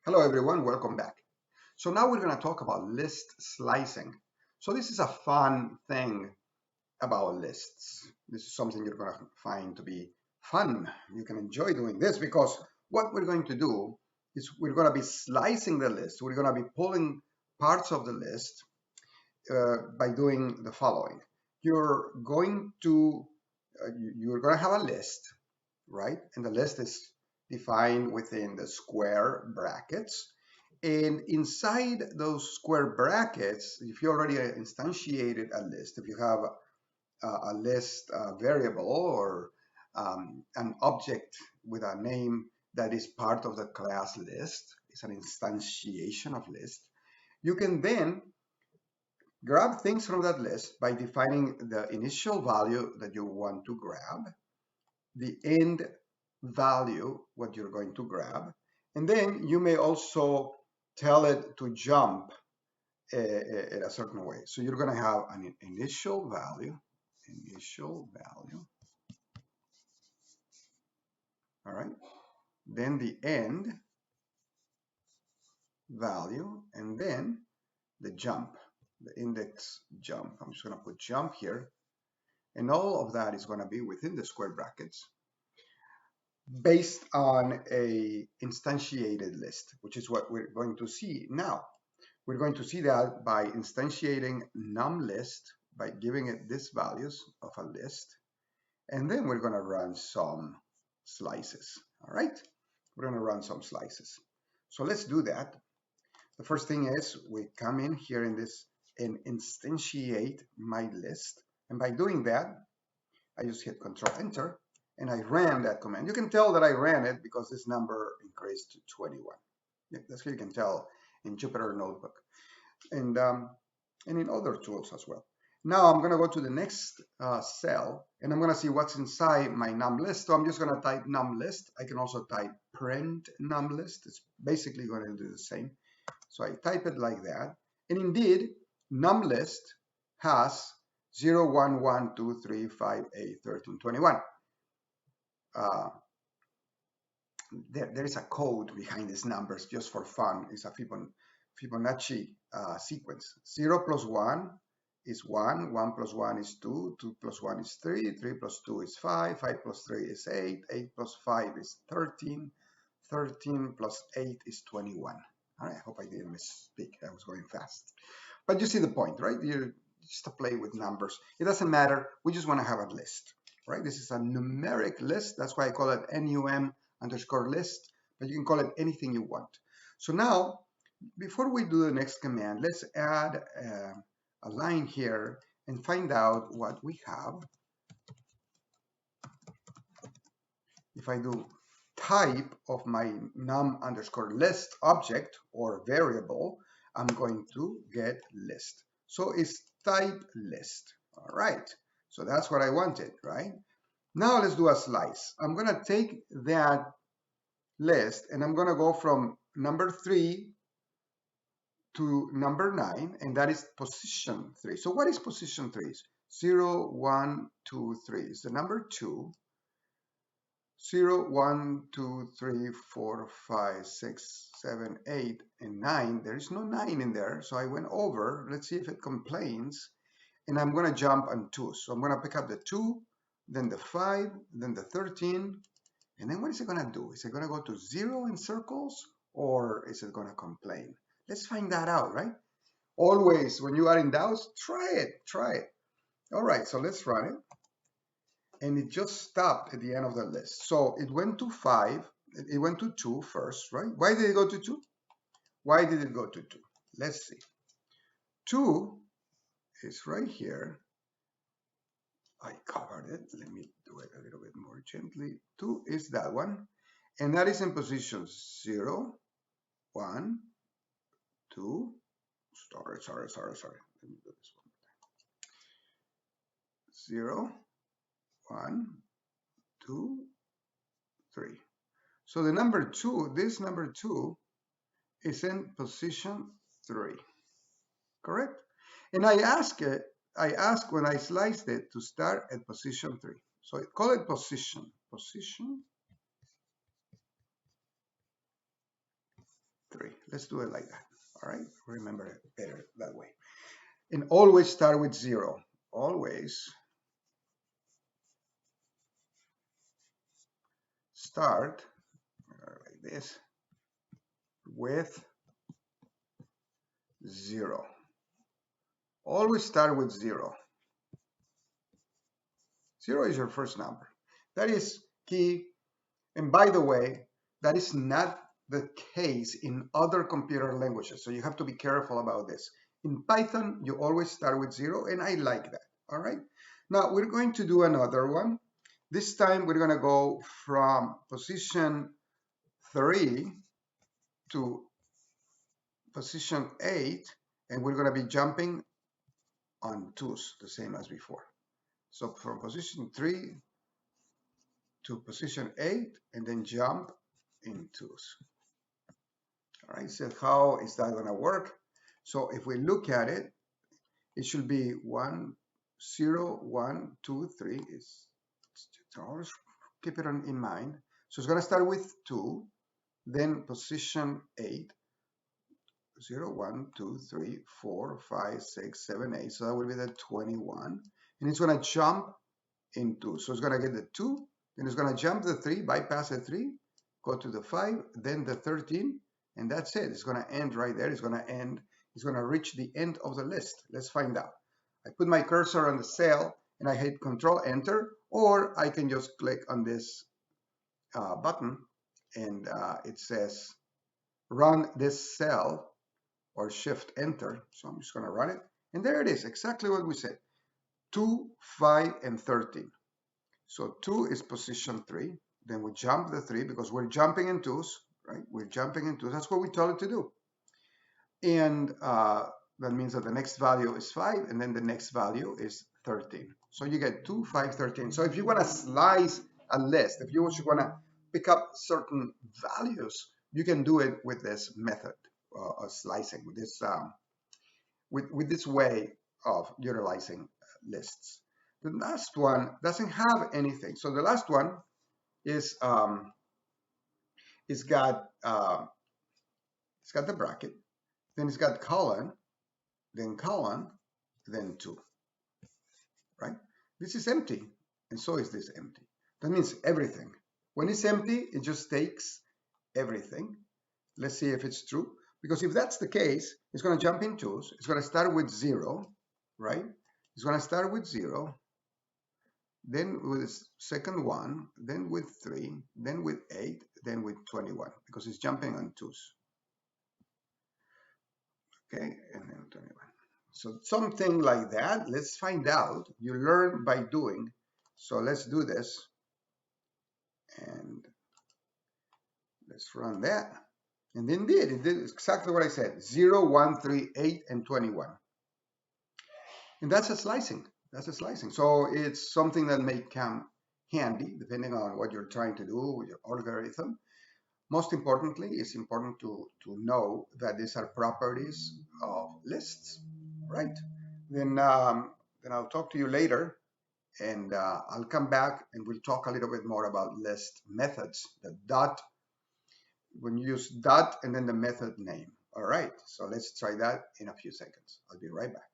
Hello everyone, welcome back. So now we're going to talk about list slicing. So this is a fun thing about lists. This is something you're going to find to be fun. You can enjoy doing this because what we're going to do is we're going to be slicing the list. We're going to be pulling parts of the list by doing the following. You're going to you're going to have a list, right? And the list is defined within the square brackets. And inside those square brackets, if you already instantiated a list, if you have a list variable or an object with a name that is part of the class list, it's an instantiation of list, you can then grab things from that list by defining the initial value that you want to grab, the end value, what you're going to grab, and then you may also tell it to jump in a certain way. So you're going to have an initial value, all right, then the end value, and then the jump, the index jump. I'm just going to put jump here, and all of that is going to be within the square brackets based on a instantiated list, which is what we're going to see now. We're going to see that by instantiating numList, by giving it these values of a list, and then we're going to run some slices. All right, we're going to run some slices. So let's do that. The first thing is we come in here in this and instantiate my list, and by doing that, I just hit Control Enter, and I ran that command. You can tell that I ran it because this number increased to 21. Yeah, that's how you can tell in Jupyter Notebook and in other tools as well. Now I'm going to go to the next cell, and I'm going to see what's inside my numList. So I'm just going to type numList. I can also type print numList. It's basically going to do the same. So I type it like that, and indeed numList has 0, 1, 1, 2, 3, 5, 8, 13, 21. There is a code behind these numbers just for fun. It's a Fibonacci sequence. 0 plus 1 is 1, 1 plus 1 is 2, 2 plus 1 is 3, 3 plus 2 is 5, 5 plus 3 is 8, 8 plus 5 is 13, 13 plus 8 is 21. All right, I hope I didn't misspeak. I was going fast. But you see the point, right? You just to play with numbers. It doesn't matter. We just want to have a list, right? This is a numeric list. That's why I call it NUM_list, but you can call it anything you want. So now, before we do the next command, let's add a line here and find out what we have. If I do type of my num_list object or variable, I'm going to get list. So it's type list. All right. So that's what I wanted, right? Now let's do a slice. I'm going to take that list and I'm going to go from number 3 to number 9, and that is position 3. So what is position 3? 0, 1, 2, 3 is the number 2. 0, 1, 2, 3, 4, 5, 6, 7, 8, and 9. There is no 9 in there, so I went over. Let's see if it complains. And I'm going to jump on 2. So I'm going to pick up the 2, then the 5, then the 13. And then what is it going to do? Is it going to go to 0 in circles, or is it going to complain? Let's find that out, right? Always, when you are in doubt, try it. All right, so let's run it. And it just stopped at the end of the list. So it went to 5, it went to 2 first, right? Why did it go to 2? Why did it go to 2? Let's see. 2 is right here. I covered it. Let me do it a little bit more gently. 2 is that one. And that is in position 0, 1, 2. Sorry. Let me do this one. 0, 1, 2, 3. So the number 2, this number 2 is in position 3, correct? And I ask when I sliced it to start at position 3. So I call it position 3. Let's do it like that. All right, remember it better that way. And always start with 0. Always start like this with 0. Always start with 0. 0 is your first number. That is key. And by the way, that is not the case in other computer languages. So you have to be careful about this. In Python, you always start with 0, and I like that. All right. Now we're going to do another one. This time we're going to go from position 3 to position 8, and we're going to be jumping on 2's, the same as before. So from position 3 to position 8, and then jump in 2's. All right, so how is that going to work? So if we look at it, it should be 1, 0, 1, 2, 3. Always keep it in mind. So it's going to start with 2, then position 8, 0, 1, 2, 3, 4, 5, 6, 7, 8. So that will be the 21. And it's going to jump in 2. So it's going to get the 2, then it's going to jump the 3, bypass the 3, go to the 5, then the 13, and that's it. It's going to end right there. It's going to end. It's going to reach the end of the list. Let's find out. I put my cursor on the cell and I hit Control Enter, or I can just click on this button and it says run this cell, or Shift Enter. So I'm just going to run it, and there it is, exactly what we said: 2, 5, and 13. So 2 is position 3. Then we jump the 3 because we're jumping in 2's, right? We're jumping in 2's. That's what we told it to do. And that means that the next value is 5, and then the next value is 13. So you get 2, 5, 13. So if you want to slice a list, if you want to pick up certain values, you can do it with this method of slicing, with this way of utilizing lists. The last one doesn't have anything. So the last one is it's got the bracket, then it's got colon, then 2, right? This is empty, and so is this empty. That means everything. When it's empty, it just takes everything. Let's see if it's true, because if that's the case, it's going to jump in 2's. It's going to start with 0, right? It's going to start with 0, then with the second one, then with 3, then with 8, then with 21, because it's jumping on 2's. Okay, and then 21. So something like that. Let's find out. You learn by doing. So let's do this. And let's run that. And indeed, it did exactly what I said: 0, 1, 3, 8, and 21. And that's a slicing. That's a slicing. So it's something that may come handy depending on what you're trying to do with your algorithm. Most importantly, it's important to know that these are properties of lists, right? Then I'll talk to you later, and I'll come back and we'll talk a little bit more about list methods, the dot, when you use dot and then the method name. All right, so let's try that in a few seconds. I'll be right back.